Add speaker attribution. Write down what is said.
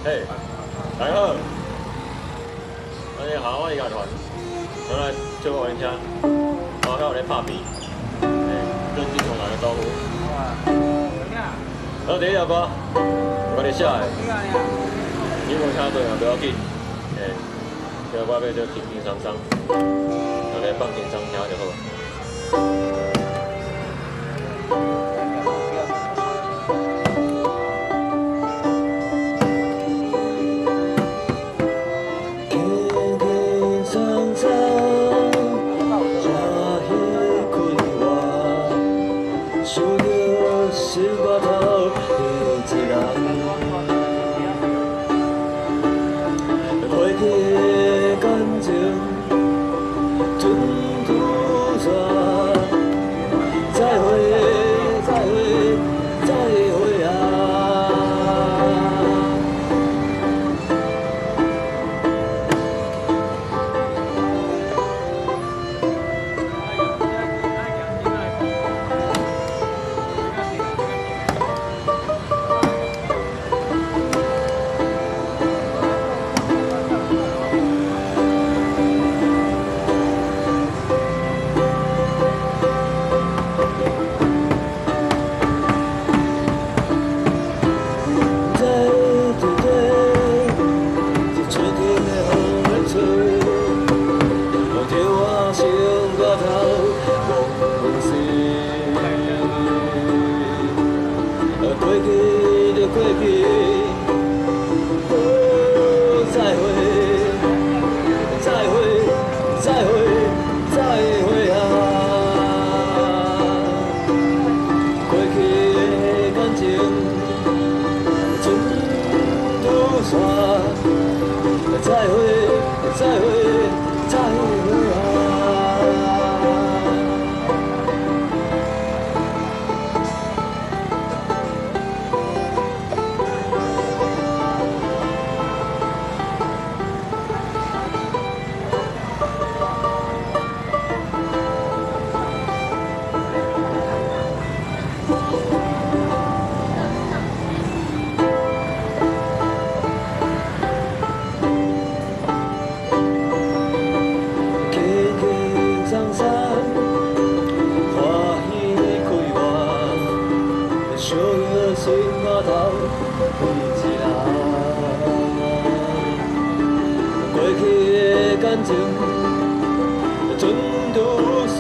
Speaker 1: 嘿，大家好，大家好，我是乐团，我来做个演唱，我喺我咧拍片，跟进同大家招呼。好，第一首歌，我哋写的，英文唱对啊，不要紧，这我要就轻轻松松，大家放轻松听就好。
Speaker 2: 是我头的一人，过去的感情全拄煞，再会，再会，再会啊！过去就过去，再会，再会，再会，再会啊！过去的感情全拄煞，再会，再会，再会啊！小月水码头开一人，过去的感情全拄煞。